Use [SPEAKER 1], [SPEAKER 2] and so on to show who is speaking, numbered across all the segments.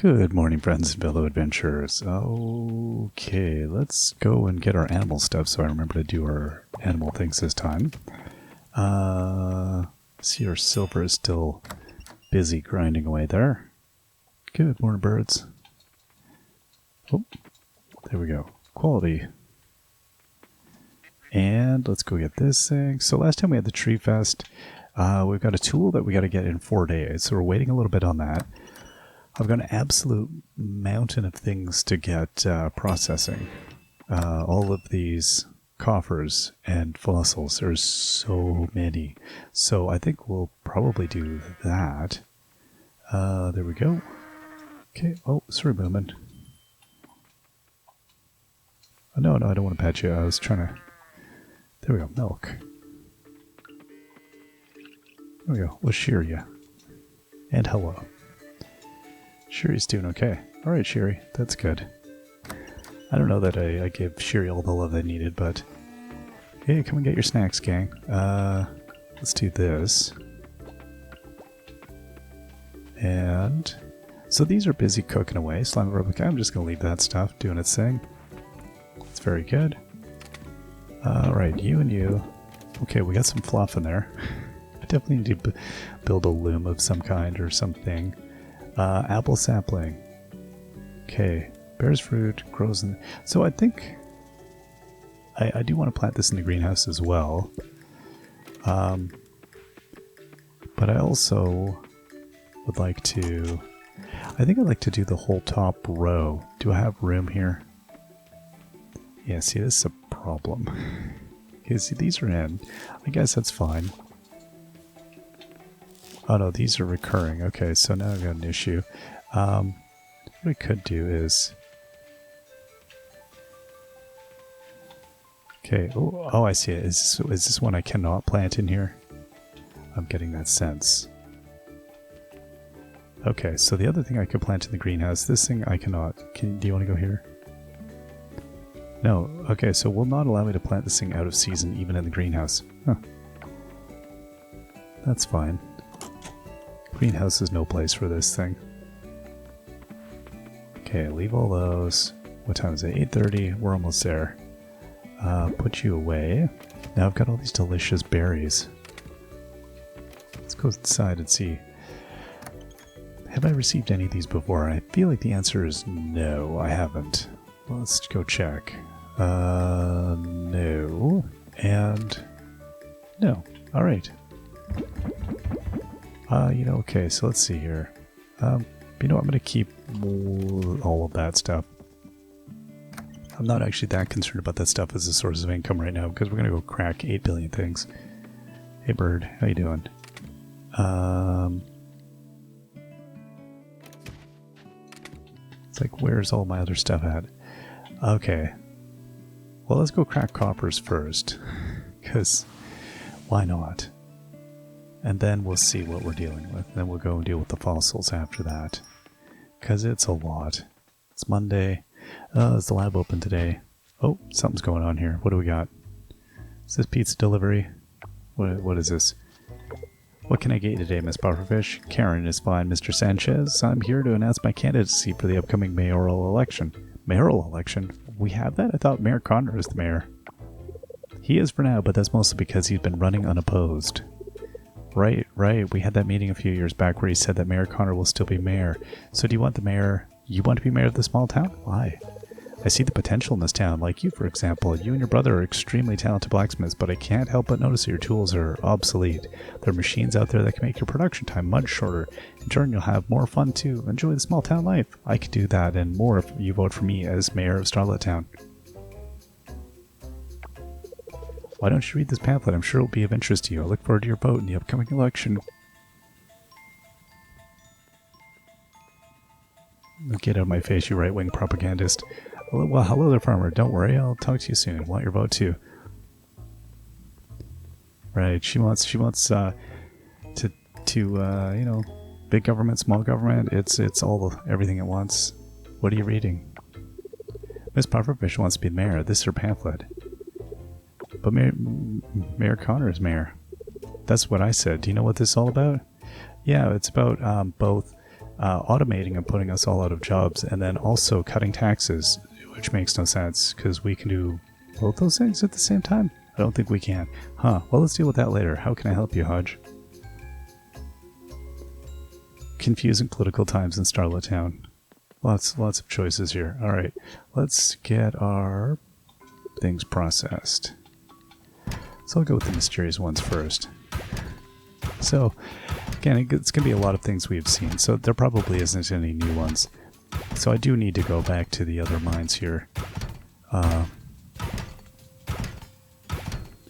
[SPEAKER 1] Good morning, friends and fellow adventurers. Okay, let's go and get our animal stuff so I remember to do our animal things this time. See, our silver is still busy grinding away there. Good morning, birds. Oh, there we go. Quality. And let's go get this thing. So last time we had the tree fest. We've got a tool that we got to get in 4 days, so we're waiting a little bit on that. I've got an absolute mountain of things to get processing. All of these coffers and fossils. There's so many. So I think we'll probably do that. There we go. Okay. Oh, sorry, Moomin. Oh, no, I don't want to pet you. I was trying to... There we go. Milk. There we go. We'll shear you. And hello. Sherry's doing okay. Alright, Sherry. That's good. I don't know that I gave Sherry all the love I needed, but... Hey, come and get your snacks, gang. Let's do this. And... So these are busy cooking away. Slime Republic. I'm just going to leave that stuff doing its thing. It's very good. Alright, you and you. Okay, we got some fluff in there. I definitely need to build a loom of some kind or something. Apple sapling. Okay. Bears fruit, grows in... So I think... I do want to plant this in the greenhouse as well. But I also would like to... I think I'd like to do the whole top row. Do I have room here? Yeah, see, this is a problem. Okay, see, these are in. I guess that's fine. Oh no, these are recurring. Okay, so now I've got an issue. What I could do is... Okay, oh, I see it. Is this one I cannot plant in here? I'm getting that sense. Okay, so the other thing I could plant in the greenhouse, this thing I cannot. Do you want to go here? No, okay, so will not allow me to plant this thing out of season even in the greenhouse. Huh. That's fine. Greenhouse is no place for this thing. Okay, leave all those. What time is it? 8:30. We're almost there. Put you away. Now I've got all these delicious berries. Let's go inside and see. Have I received any of these before? I feel like the answer is no, I haven't. Well, let's go check. No. And no. Alright. Okay, so let's see here. I'm going to keep all of that stuff. I'm not actually that concerned about that stuff as a source of income right now, because we're going to go crack 8 billion things. Hey, bird, how you doing? It's like, where's all my other stuff at? Okay. Well, let's go crack coppers first, because why not? And then we'll see what we're dealing with. Then we'll go and deal with the fossils after that. Because it's a lot. It's Monday. Is the lab open today? Oh, something's going on here. What do we got? Is this pizza delivery? What is this? What can I get you today, Miss Pufferfish? Karen is fine, Mr. Sanchez. I'm here to announce my candidacy for the upcoming mayoral election. Mayoral election? We have that? I thought Mayor Connor is the mayor. He is for now, but that's mostly because he's been running unopposed. Right. We had that meeting a few years back where he said that Mayor Connor will still be mayor. So do you want the mayor... You want to be mayor of the small town? Why? I see the potential in this town. Like you, for example. You and your brother are extremely talented blacksmiths, but I can't help but notice that your tools are obsolete. There are machines out there that can make your production time much shorter. In turn, you'll have more fun too. Enjoy the small town life. I could do that and more if you vote for me as mayor of Starlet Town. Why don't you read this pamphlet? I'm sure it will be of interest to you. I look forward to your vote in the upcoming election. Get out of my face, you right-wing propagandist. Well, hello there, farmer. Don't worry, I'll talk to you soon. Want your vote too. Right, she wants big government, small government. It's all everything at once. What are you reading? Miss Pufferfish wants to be mayor. This is her pamphlet. But Mayor Connor is mayor. That's what I said. Do you know what this is all about? Yeah, it's about both automating and putting us all out of jobs, and then also cutting taxes, which makes no sense because we can do both those things at the same time. I don't think we can. Huh. Well, let's deal with that later. How can I help you, Hodge? Confusing political times in Starlet Town. Lots of choices here. All right, let's get our things processed. So I'll go with the mysterious ones first. So again, it's going to be a lot of things we've seen, so there probably isn't any new ones. So I do need to go back to the other mines here.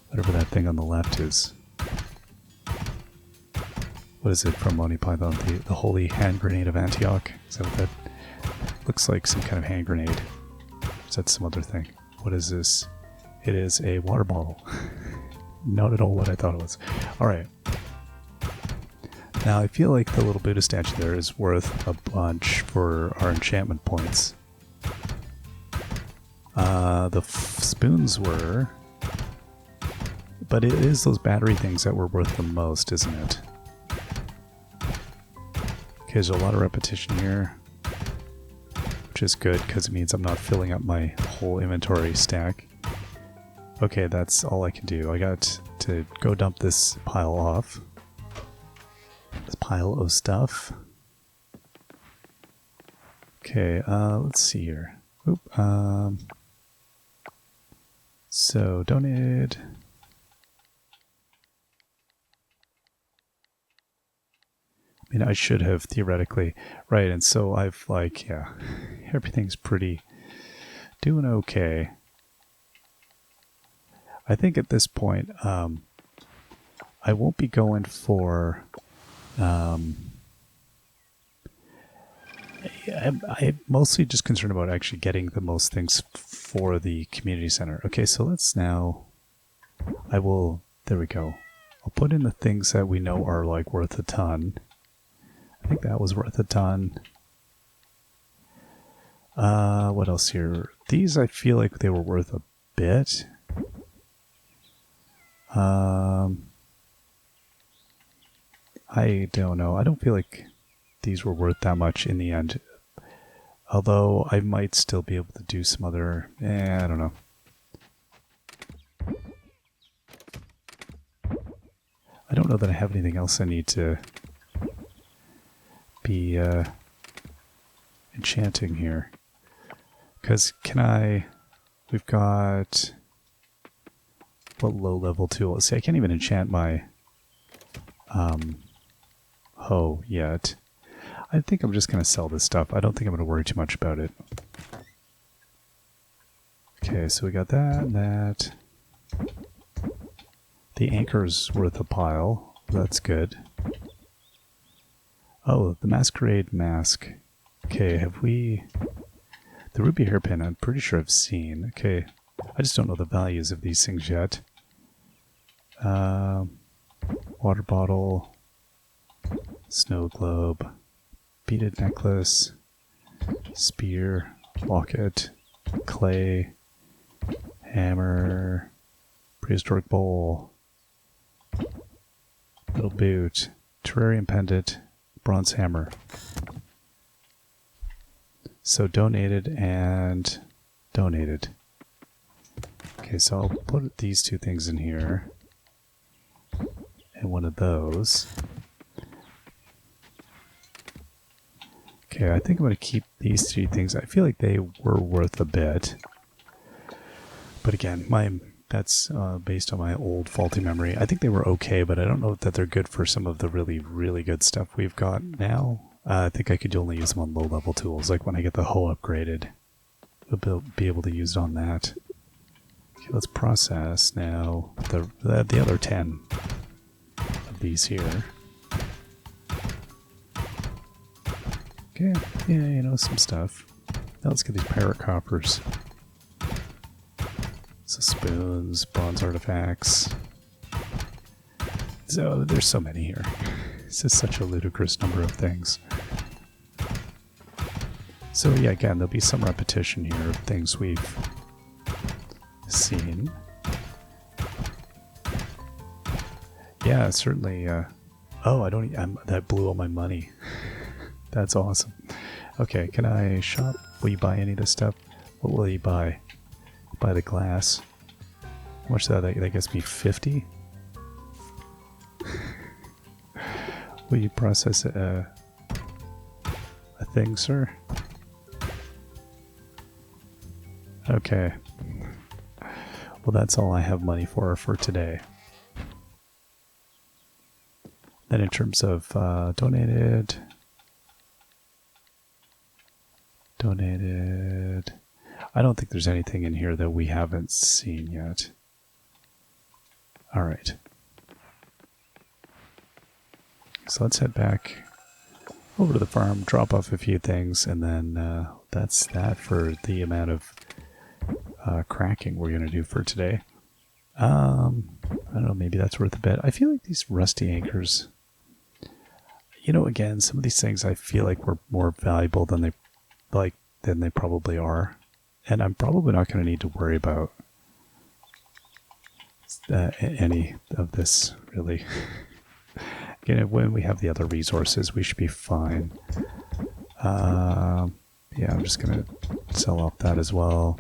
[SPEAKER 1] Whatever that thing on the left is. What is it from Monty Python? The Holy Hand Grenade of Antioch? Is that what that looks like? Some kind of hand grenade. Or is that some other thing? What is this? It is a water bottle. Not at all what I thought it was. Alright. Now I feel like the little Buddha statue there is worth a bunch for our enchantment points. The spoons were... But it is those battery things that were worth the most, isn't it? Okay, there's a lot of repetition here, which is good because it means I'm not filling up my whole inventory stack. Okay, that's all I can do. I got to go dump this pile off. This pile of stuff. Okay, let's see here. Oop, so donated. I mean, I should have theoretically, right, and so I've like, yeah, everything's pretty, doing okay. I think at this point, I won't be going for, I'm mostly just concerned about actually getting the most things for the community center. Okay, so let's now, there we go. I'll put in the things that we know are like worth a ton. I think that was worth a ton. What else here? These I feel like they were worth a bit. I don't know. I don't feel like these were worth that much in the end. Although I might still be able to do some other... I don't know. I don't know that I have anything else I need to be enchanting here. Because we've got... What low-level tool? See, I can't even enchant my hoe yet. I think I'm just going to sell this stuff. I don't think I'm going to worry too much about it. Okay, so we got that and that. The anchor's worth a pile. That's good. Oh, the masquerade mask. Okay, have we... The ruby hairpin, I'm pretty sure I've seen. Okay, I just don't know the values of these things yet. Water bottle, snow globe, beaded necklace, spear, locket, clay, hammer, prehistoric bowl, little boot, terrarium pendant, bronze hammer. So donated and donated. Okay, so I'll put these two things in here. And one of those. Okay, I think I'm going to keep these three things. I feel like they were worth a bit. But again, that's based on my old faulty memory. I think they were okay, but I don't know that they're good for some of the really, really good stuff we've got now. I think I could only use them on low-level tools, like when I get the hoe upgraded. We'll be able to use it on that. Okay, let's process now the other 10 of these here. Okay, yeah, some stuff. Now let's get these pirate coppers. So spoons, bronze artifacts. So there's so many here. This is such a ludicrous number of things. So yeah, again, there'll be some repetition here of things we've seen. Yeah, certainly. Oh, that blew all my money. That's awesome. Okay, can I shop? Will you buy any of this stuff? What will you buy? Buy the glass. How much that gets me 50? Will you process a thing, sir? Okay. Well, that's all I have money for today. Then in terms of donated. I don't think there's anything in here that we haven't seen yet. All right. So let's head back over to the farm, drop off a few things, and then that's that for the amount of cracking we're going to do for today. I don't know, maybe that's worth a bit. I feel like these rusty anchors, you know, again, some of these things I feel like were more valuable than they probably are. And I'm probably not going to need to worry about any of this, really. Again, when we have the other resources, we should be fine. Yeah, I'm just going to sell off that as well.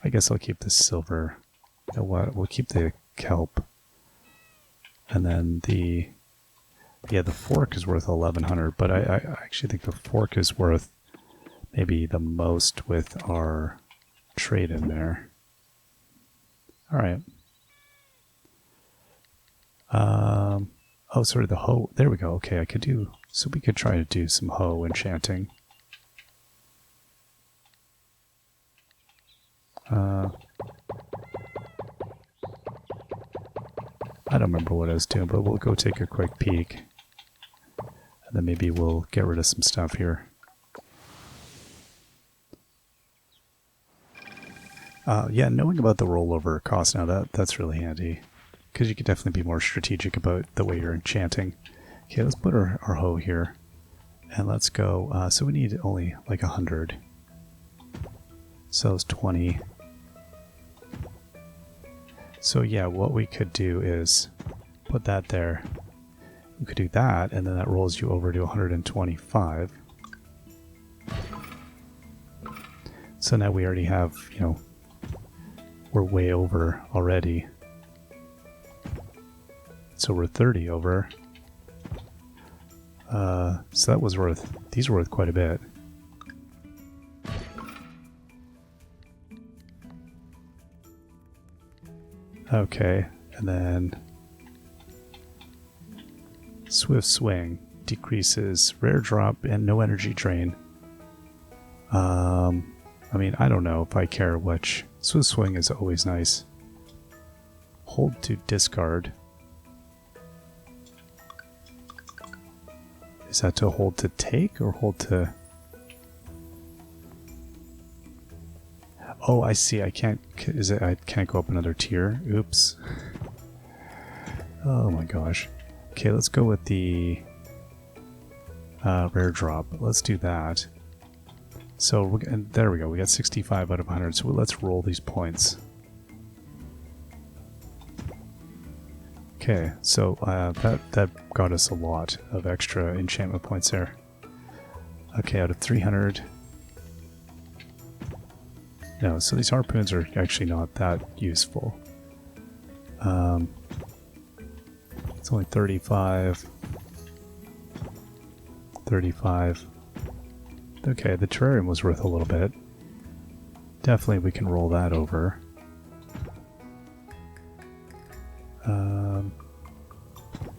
[SPEAKER 1] I guess I'll keep the silver. You know what? We'll keep the kelp. And then the fork is worth 1,100, but I actually think the fork is worth maybe the most with our trade in there. All right. Oh, sorry, the hoe. There we go. Okay, so we could try to do some hoe enchanting. I don't remember what I was doing, but we'll go take a quick peek. And then maybe we'll get rid of some stuff here. Yeah, knowing about the rollover cost now, that's really handy. Because you could definitely be more strategic about the way you're enchanting. Okay, let's put our hoe here. And let's go. So we need only like 100. So it's 20. So yeah, what we could do is put that there. We could do that, and then that rolls you over to 125. So now we already have, you know, we're way over already. So we're 30 over. So that was these were worth quite a bit. Okay, and then Swift Swing decreases rare drop and no energy drain. I mean, I don't know if I care which. Swift Swing is always nice. Hold to discard. Is that to hold to take or hold to... Oh, I see. I can't... I can't go up another tier. Oops. Oh my gosh. Okay, let's go with the rare drop. Let's do that. So, and there we go. We got 65 out of 100. So let's roll these points. Okay, so that got us a lot of extra enchantment points there. Okay, out of 300. No, so these harpoons are actually not that useful. It's only 35. 35. Okay, the terrarium was worth a little bit. Definitely we can roll that over.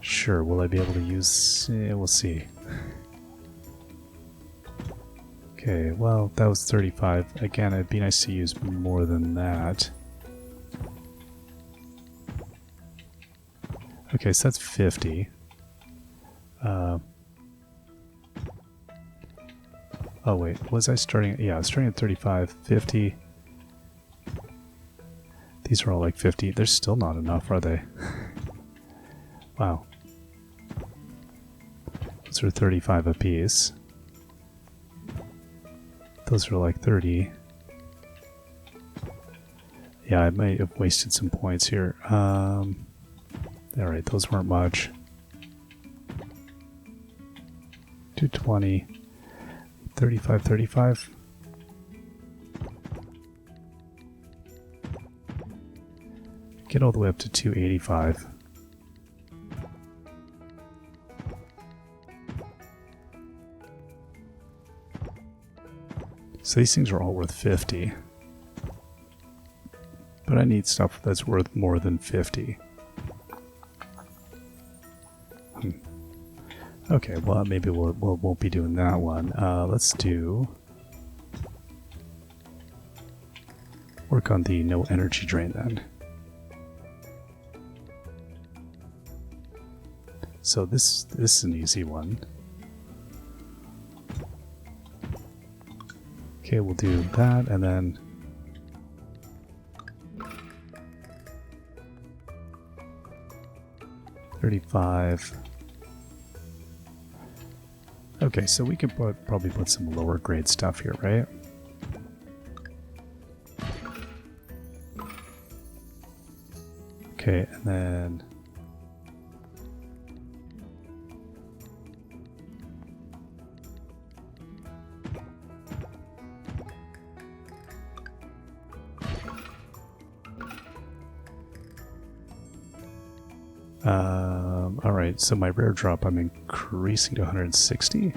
[SPEAKER 1] Sure, will I be able to use... we'll see. Okay, well, that was 35. Again, it'd be nice to use more than that. Okay, so that's 50. Oh wait, was I starting... Yeah, I was starting at 35, 50. These are all like 50. They're still not enough, are they? Wow. Those are 35 apiece. Those are like 30. Yeah, I might have wasted some points here. Alright, those weren't much. 220, 35, 35. Get all the way up to 285. So these things are all worth 50. But I need stuff that's worth more than 50. Okay, well maybe we won't be doing that one. Let's do... work on the no energy drain then. So this is an easy one. Okay, we'll do that and then... $35. Okay, so we can probably put some lower grade stuff here, right? Okay, and then... Alright, so my rare drop I'm increasing to 160.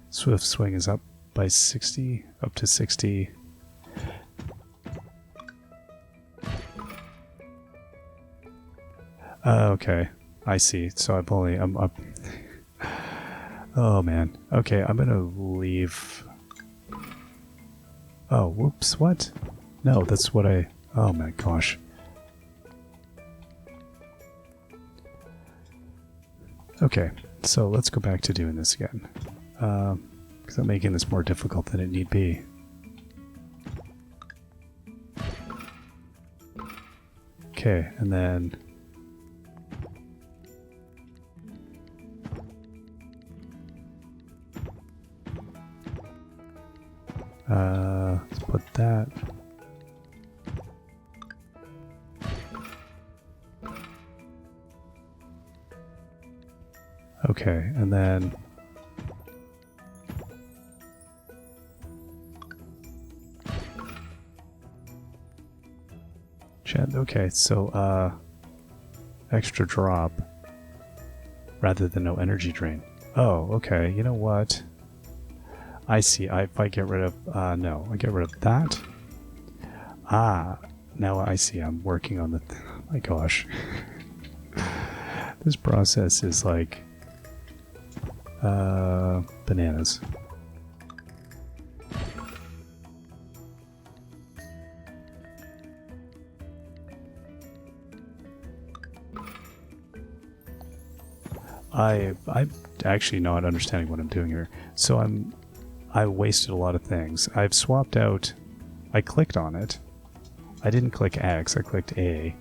[SPEAKER 1] Swift swing is up by 60, up to 60. Okay, I see. So I'm up. Oh man. Okay, I'm gonna leave. Oh, whoops, what? No, that's what I... Oh my gosh. Okay, so let's go back to doing this again. Because I'm making this more difficult than it need be. Okay, and then... let's put that... Okay, and then... Okay, so, extra drop rather than no energy drain. Oh, okay, you know what? I see, if I get rid of, no, I get rid of that. Ah, now I see, I'm working on the, oh my gosh. This process is like, bananas. I'm actually not understanding what I'm doing here. So I wasted a lot of things. I've swapped out, I clicked on it. I didn't click X, I clicked A,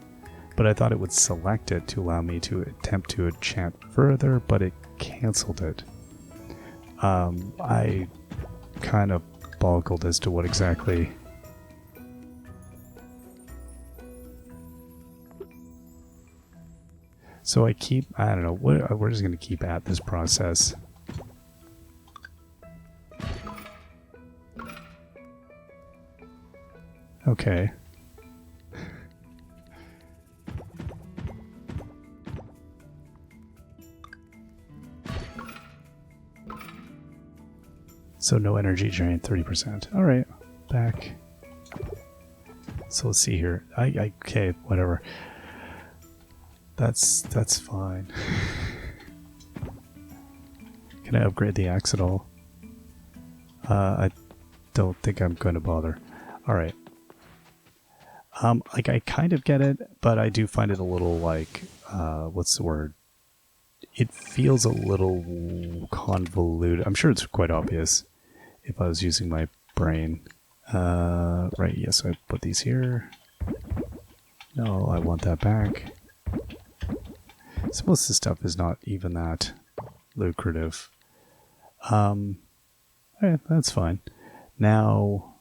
[SPEAKER 1] but I thought it would select it to allow me to attempt to enchant further, but it canceled it. I kind of boggled as to what exactly... So I keep, I don't know, we're just going to keep at this process. Okay. So no energy drain, 30%. Alright, back. So let's see here. Okay, whatever. That's fine. Can I upgrade the axe at all? I don't think I'm going to bother. Alright. Like, I kind of get it, but I do find it a little, like, what's the word? It feels a little convoluted. I'm sure it's quite obvious if I was using my brain. Right, yes, I put these here. No, I want that back. So most of this stuff is not even that lucrative. Okay, that's fine. Now,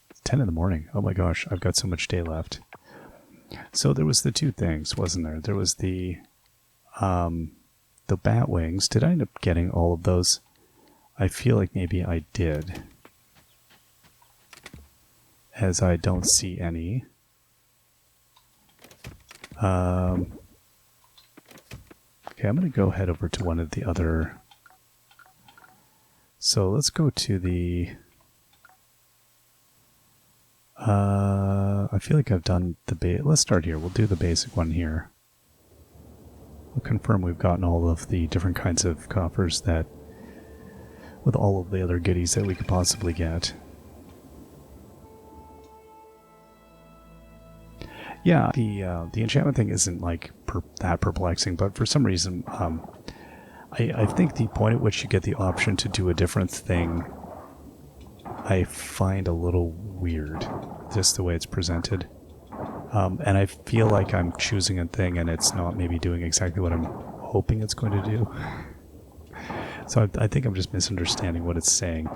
[SPEAKER 1] it's 10 in the morning. Oh my gosh, I've got so much day left. So there was the two things, wasn't there? There was the bat wings. Did I end up getting all of those? I feel like maybe I did, as I don't see any. Okay, I'm going to go head over to one of the other. So let's go to the... I feel like I've done the let's start here. We'll do the basic one here. We'll confirm we've gotten all of the different kinds of coffers that, with all of the other goodies that we could possibly get. Yeah, the enchantment thing isn't like that perplexing, but for some reason, I think the point at which you get the option to do a different thing, I find a little weird, just the way it's presented. And I feel like I'm choosing a thing and it's not maybe doing exactly what I'm hoping it's going to do. So I think I'm just misunderstanding what it's saying.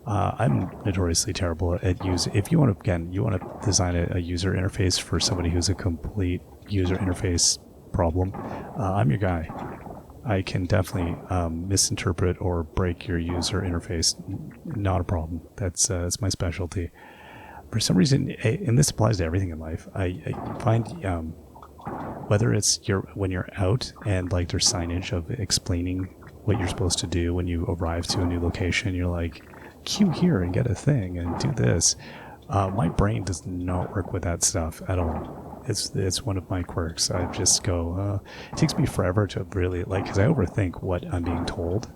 [SPEAKER 1] I'm notoriously terrible at if you want to design a user interface for somebody who's a complete user interface problem, I'm your guy. I can definitely misinterpret or break your user interface. Not a problem. That's my specialty. For some reason, and this applies to everything in life, I find whether it's when you're out and like there's signage of explaining what you're supposed to do when you arrive to a new location, you're like, queue here and get a thing and do this. My brain does not work with that stuff at all. It's one of my quirks. I just go, it takes me forever to really, because I overthink what I'm being told,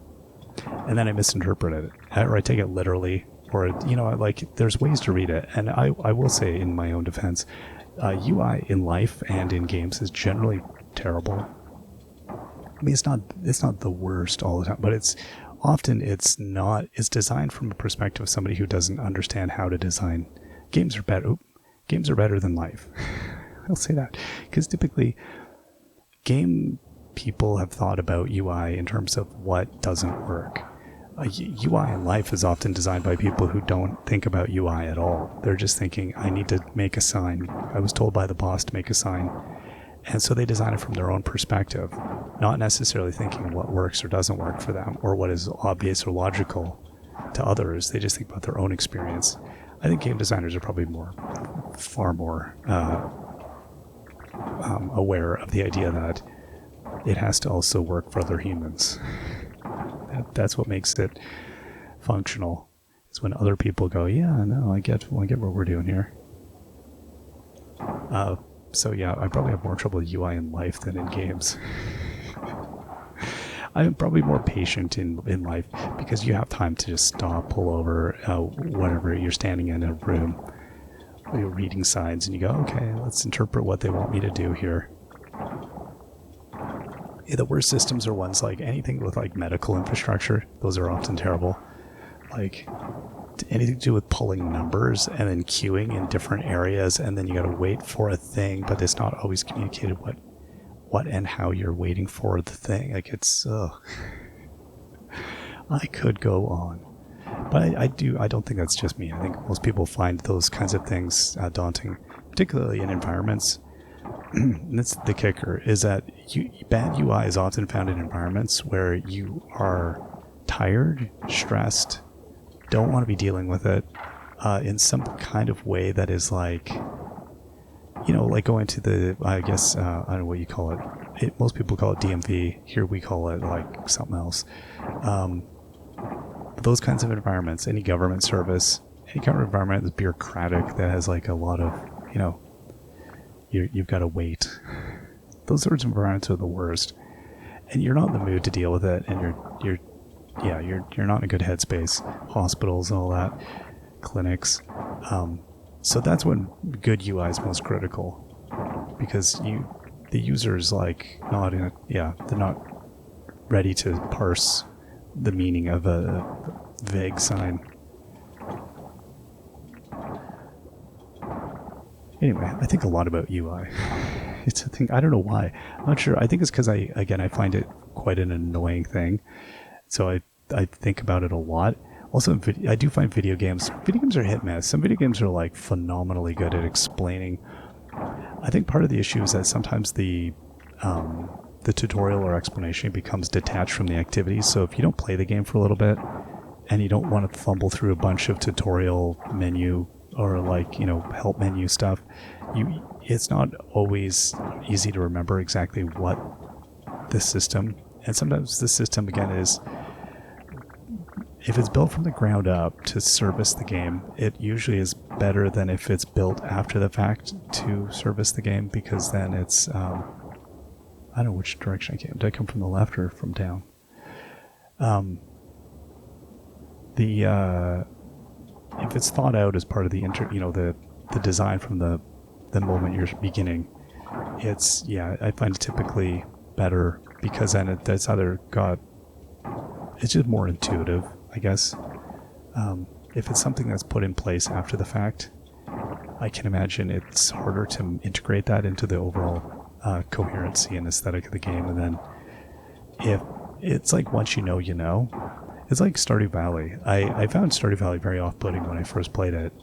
[SPEAKER 1] and then I misinterpret it, or I take it literally, or, there's ways to read it. And I will say, in my own defense, UI in life and in games is generally terrible. I mean, it's not the worst all the time, but it's designed from a perspective of somebody who doesn't understand how to design. Games are better than life. I'll say that, because typically game people have thought about UI in terms of what doesn't work. UI in life is often designed by people who don't think about UI at all. They're just thinking, I need to make a sign. I was told by the boss to make a sign. And so they design it from their own perspective, not necessarily thinking what works or doesn't work for them, or what is obvious or logical to others. They just think about their own experience. I think game designers are probably far more aware of the idea that it has to also work for other humans. That's what makes it functional. Is when other people go, yeah, no, I get what we're doing here. So yeah, I probably have more trouble with UI in life than in games. I'm probably more patient in life because you have time to just stop, pull over, whatever, you're standing in a room, you're reading signs, and you go, okay, let's interpret what they want me to do here. Yeah, the worst systems are ones like anything with like medical infrastructure. Those are often terrible. Like anything to do with pulling numbers and then queuing in different areas, and then you got to wait for a thing, but it's not always communicated what and how you're waiting for the thing. Like it's, I could go on, but I don't think that's just me. I think most people find those kinds of things daunting, particularly in environments. And that's the kicker, is that bad UI is often found in environments where you are tired, stressed, don't want to be dealing with it in some kind of way that is like, like going to the, I guess, I don't know what you call it. Most people call it DMV. Here we call it like something else. Those kinds of environments, any government service, any kind of environment that's bureaucratic, that has like a lot of, you've got to wait. Those sorts of environments are the worst, and you're not in the mood to deal with it, and you're not in a good headspace. Hospitals and all that, clinics. So that's when good UI is most critical, because the user's like not in they're not ready to parse the meaning of a vague sign. Anyway, I think a lot about UI. It's a thing. I don't know why. I'm not sure. I think it's because I find it quite an annoying thing. So I think about it a lot. Also, I do find video games are hit and miss. Some video games are like phenomenally good at explaining I think part of the issue is that sometimes the tutorial or explanation becomes detached from the activities. So if you don't play the game for a little bit and you don't want to fumble through a bunch of tutorial menu or like, you know, help menu stuff, it's not always easy to remember exactly what the system, and sometimes the system again is, if it's built from the ground up to service the game, it usually is better than if it's built after the fact to service the game, because then it's I don't know which direction I came. Did I come from the left or from down? If it's thought out as part of the the design from the moment you're beginning, it's, yeah, I find it typically better, because then it's either got, it's just more intuitive, I guess. If it's something that's put in place after the fact, I can imagine it's harder to integrate that into the overall coherency and aesthetic of the game. And then if it's like, once you know, you know. It's like Stardew Valley. I found Stardew Valley very off-putting when I first played it.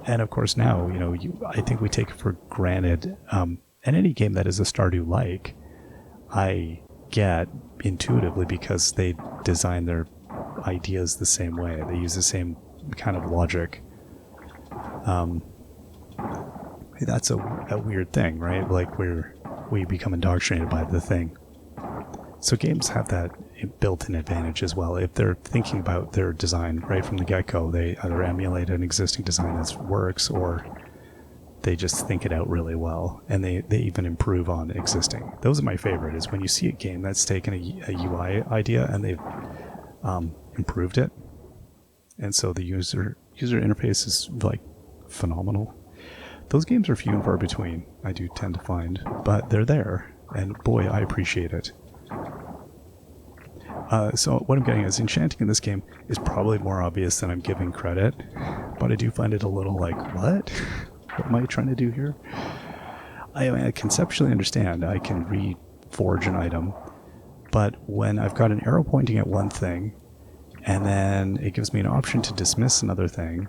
[SPEAKER 1] And of course now, you know, I think we take it for granted. And any game that is a Stardew-like, I get intuitively, because they design their ideas the same way. They use the same kind of logic. That's a weird thing, right? Like we become indoctrinated by the thing. So games have that built-in advantage as well. If they're thinking about their design right from the get-go, they either emulate an existing design that works, or they just think it out really well, and they even improve on existing. Those are my favorite, is when you see a game that's taken a UI idea and they've improved it, and so the user interface is like phenomenal. Those games are few and far between, I do tend to find, but they're there, and boy, I appreciate it. So what I'm getting is, enchanting in this game is probably more obvious than I'm giving credit, but I do find it a little like, what? What am I trying to do here? I conceptually understand I can reforge an item, but when I've got an arrow pointing at one thing, and then it gives me an option to dismiss another thing,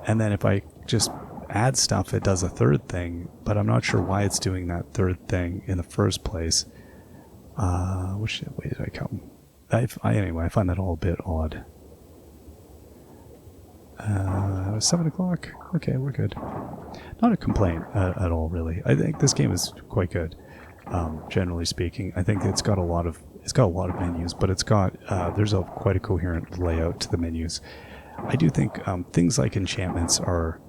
[SPEAKER 1] and then if I just add stuff, it does a third thing, but I'm not sure why it's doing that third thing in the first place. Which way did I come? Anyway, I find that all a bit odd. 7 o'clock? Okay, we're good. Not a complaint at all, really. I think this game is quite good, generally speaking. I think it's got a lot of menus, but it's got there's quite a coherent layout to the menus. I do think things like enchantments are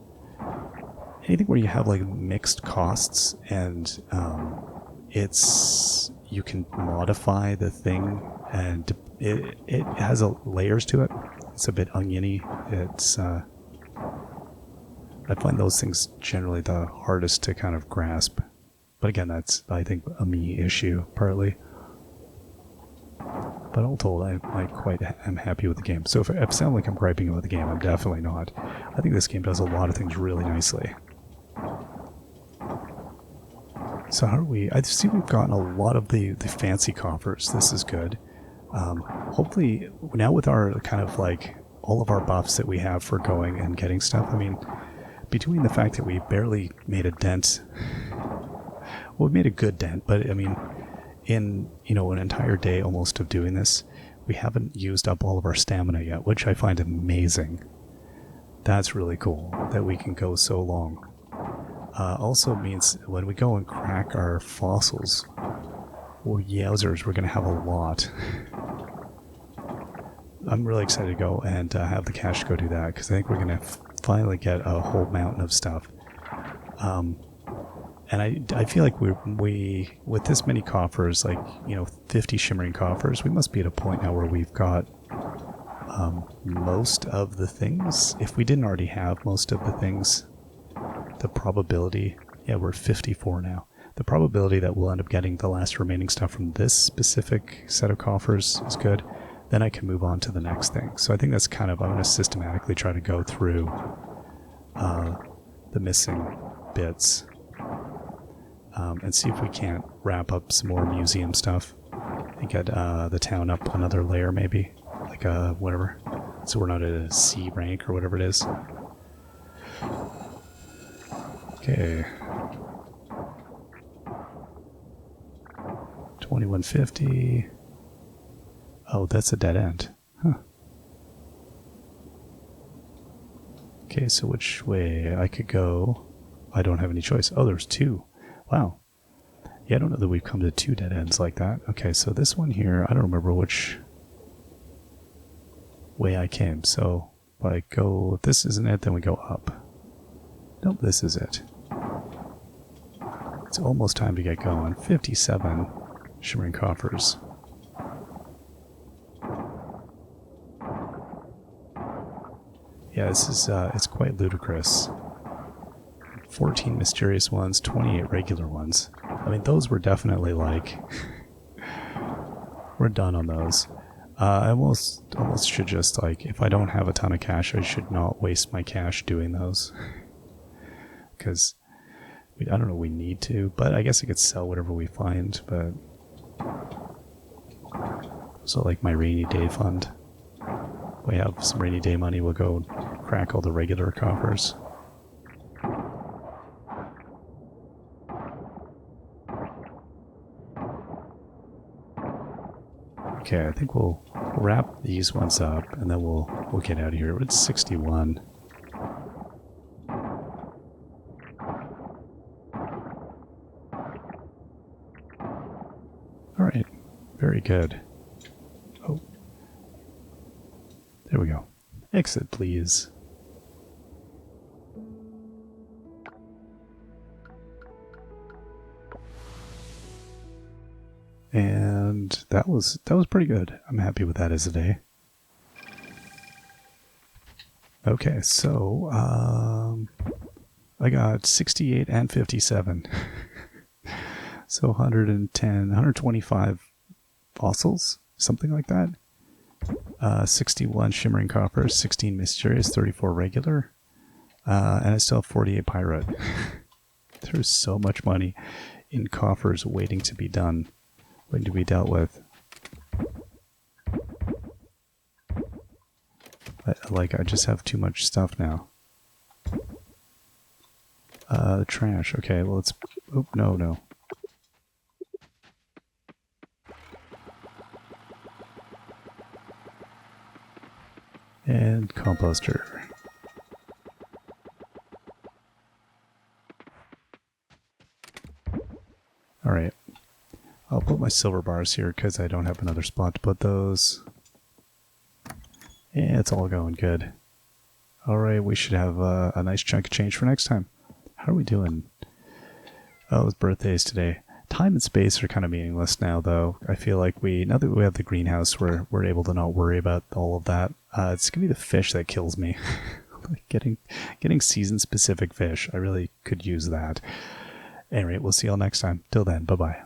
[SPEAKER 1] anything where you have like mixed costs, and you can modify the thing, and it has layers to it. It's a bit oniony. I find those things generally the hardest to kind of grasp. But again, that's, I think, a me issue partly. But all told, I'm happy with the game. So if I sound like I'm griping about the game, I'm definitely not. I think this game does a lot of things really nicely. So how are we? I see we've gotten a lot of the fancy coffers. This is good. Hopefully, now with our kind of like all of our buffs that we have for going and getting stuff, I mean, between the fact that we barely made a dent, well, we made a good dent, but I mean, in, you know, an entire day almost of doing this, we haven't used up all of our stamina yet, which I find amazing. That's really cool that we can go so long. Also means when we go and crack our fossils, well, yowzers, we're going to have a lot. I'm really excited to go and have the cash to go do that, because I think we're going to finally get a whole mountain of stuff. And I feel like we with this many coffers, like, you know, 50 shimmering coffers, we must be at a point now where we've got most of the things. If we didn't already have most of the things, the probability, yeah, we're 54 now. The probability that we'll end up getting the last remaining stuff from this specific set of coffers is good. Then I can move on to the next thing. So I think that's kind of, I'm going to systematically try to go through the missing bits and see if we can't wrap up some more museum stuff and get the town up another layer, maybe, like whatever. So we're not at a C rank or whatever it is. Okay. 2150. Oh, that's a dead end. Huh. Okay, so which way I could go? I don't have any choice. Oh, there's two. Wow. Yeah, I don't know that we've come to two dead ends like that. Okay, so this one here, I don't remember which way I came. So if I go, if this isn't it, then we go up. Nope, this is it. It's almost time to get going. 57 shimmering coffers. Yeah, this is, it's quite ludicrous. 14 mysterious ones, 28 regular ones. I mean, those were definitely like... we're done on those. I almost should just, like, if I don't have a ton of cash, I should not waste my cash doing those. Because, I don't know, we need to, but I guess I could sell whatever we find, but... So, like, my rainy day fund. We have some rainy day money, we'll go crack all the regular coffers. Okay, I think we'll wrap these ones up and then we'll get out of here. It's 61. Alright, very good. Oh. There we go. Exit, please. And that was pretty good. I'm happy with that as a day. Okay, so I got 68 and 57. So 110, 125 fossils, something like that. 61 shimmering coffers, 16 mysterious, 34 regular, and I still have 48 pirate. There's so much money in coffers waiting to be done, waiting to be dealt with. I just have too much stuff now. Trash. Okay, well, let's... Oh, no. And composter. Alright. I'll put my silver bars here because I don't have another spot to put those. Yeah, it's all going good. Alright, we should have a nice chunk of change for next time. How are we doing? Oh, it's birthdays today. Time and space are kind of meaningless now, though. I feel like now that we have the greenhouse, we're able to not worry about all of that. It's gonna be the fish that kills me. Like getting season-specific fish. I really could use that. Anyway, we'll see y'all next time. Till then, bye-bye.